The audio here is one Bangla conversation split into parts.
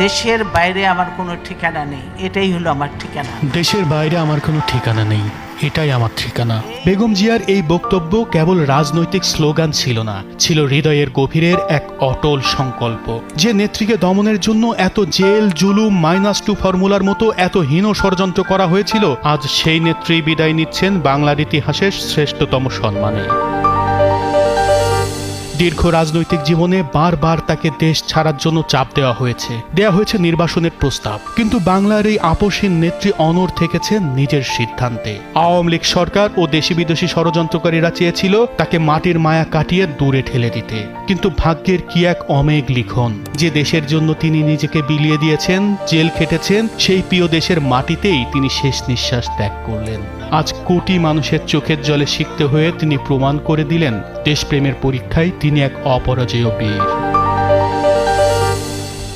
দেশের বাইরে আমার কোনো ঠিকানা নেই, এটাই হলো আমার ঠিকানা। দেশের বাইরে আমার কোনো ঠিকানা নেই, এটাই আমার ঠিকানা। বেগম জিয়ার এই বক্তব্য কেবল রাজনৈতিক স্লোগান ছিল না, ছিল হৃদয়ের গভীরের এক অটল সংকল্প। যে নেত্রীকে দমনের জন্য এত জেল জুলুম -2 ফর্মুলার মতো এত হীন ষড়যন্ত্র করা হয়েছিল, আজ সেই নেত্রী বিদায় নিচ্ছেন বাংলার ইতিহাসের শ্রেষ্ঠতম সম্মানে। দীর্ঘ রাজনৈতিক জীবনে বারবার তাকে দেশ ছাড়ার জন্য চাপ দেওয়া হয়েছে নির্বাসনের প্রস্তাব, কিন্তু বাংলার এই আপসহীন নেত্রী অনড় থেকেছেন নিজের সিদ্ধান্তে। আওয়ামী লীগ সরকার ও দেশি বিদেশি ষড়যন্ত্রকারীরা চেয়েছিল তাকে মাটির মায়া কাটিয়ে দূরে ঠেলে দিতে, কিন্তু ভাগ্যের কি এক অমেঘ লিখন, যে দেশের জন্য তিনি নিজেকে বিলিয়ে দিয়েছেন, জেল খেটেছেন, সেই প্রিয় দেশের মাটিতেই তিনি শেষ নিঃশ্বাস ত্যাগ করলেন। আজ কোটি মানুষের চোখের জলে সিক্ত হয়ে তিনি প্রমাণ করে দিলেন, দেশপ্রেমের পরীক্ষায় তিনি এক অপরাজেয় বীর।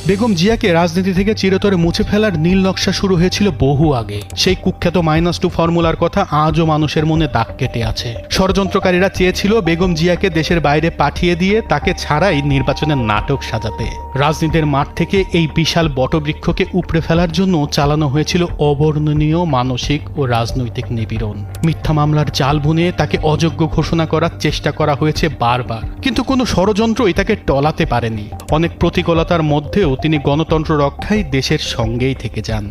বেগম জিয়াকে রাজনীতি থেকে চিরতরে মুছে ফেলার নীল নকশা শুরু হয়েছিল বহু আগে। সেই কুখ্যাত -2 ফর্মুলার কথা আজও মানুষের মনে দাগ কেটে আছে। ষড়যন্ত্রকারীরা চেয়েছিল বেগম জিয়াকে দেশের বাইরে পাঠিয়ে দিয়ে তাকে ছাড়াই নির্বাচনের নাটক সাজাতে। রাজনীতির মাঠ থেকে এই বিশাল বটবৃক্ষকে উপড়ে ফেলার জন্য চালানো হয়েছিল অবর্ণনীয় মানসিক ও রাজনৈতিক নিপীড়ন। মিথ্যা মামলার জাল বুনে তাকে অযোগ্য ঘোষণা করার চেষ্টা করা হয়েছে বারবার, কিন্তু কোনো ষড়যন্ত্রই তাকে টলাতে পারেনি। অনেক প্রতিকূলতার মধ্যেও তিনি গণতন্ত্র রক্ষায় দেশের সঙ্গেই থেকে যান।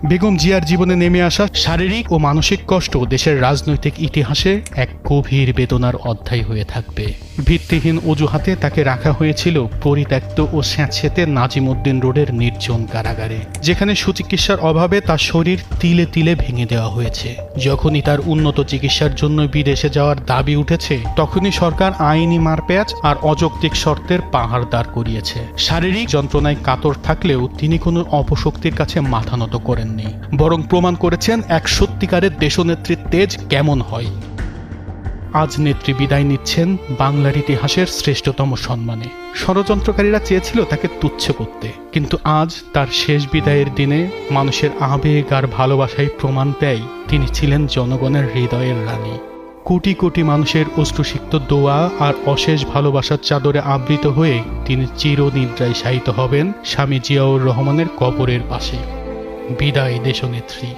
বেগম জিয়ার জীবনে নেমে আসা শারীরিক ও মানসিক কষ্ট দেশের রাজনৈতিক ইতিহাসে এক গভীর বেদনার অধ্যায় হয়ে থাকবে। ভিত্তিহীন অজুহাতে তাকে রাখা হয়েছিল পরিত্যক্ত ও স্যাঁতসেঁতে নাজিমউদ্দিন রোডের নির্জন কারাগারে, যেখানে সুচিকিৎসার অভাবে তার শরীর তিলে তিলে ভেঙে দেওয়া হয়েছে। যখনই তার উন্নত চিকিৎসার জন্য বিদেশে যাওয়ার দাবি উঠেছে, তখনই সরকার আইনি মারপ্যাঁচ আর অযৌক্তিক শর্তের পাহাড় দাঁড় করিয়েছে। শারীরিক যন্ত্রণায় কাতর থাকলেও তিনি কোনো অপশক্তির কাছে মাথা নত করেননি, বরং প্রমাণ করেছেন এক সত্যিকারের দেশনেত্রীর তেজ কেমন হয়। আজ নেত্রী বিদায় নিচ্ছেন বাংলার ইতিহাসের শ্রেষ্ঠতম সম্মানে। ষড়যন্ত্রকারীরা চেয়েছিল তাকে তুচ্ছ করতে, কিন্তু আজ তার শেষ বিদায়ের দিনে মানুষের আবেগ আর ভালোবাসায় প্রমাণ পেয়ে তিনি ছিলেন জনগণের হৃদয়ের রানী। কোটি কোটি মানুষের অশ্রুসিক্ত দোয়া আর অশেষ ভালোবাসার চাদরে আবৃত হয়ে তিনি চিরনিদ্রায় শায়িত হবেন স্বামী জিয়াউর রহমানের কবরের পাশে। বিদায় দেশনেত্রী।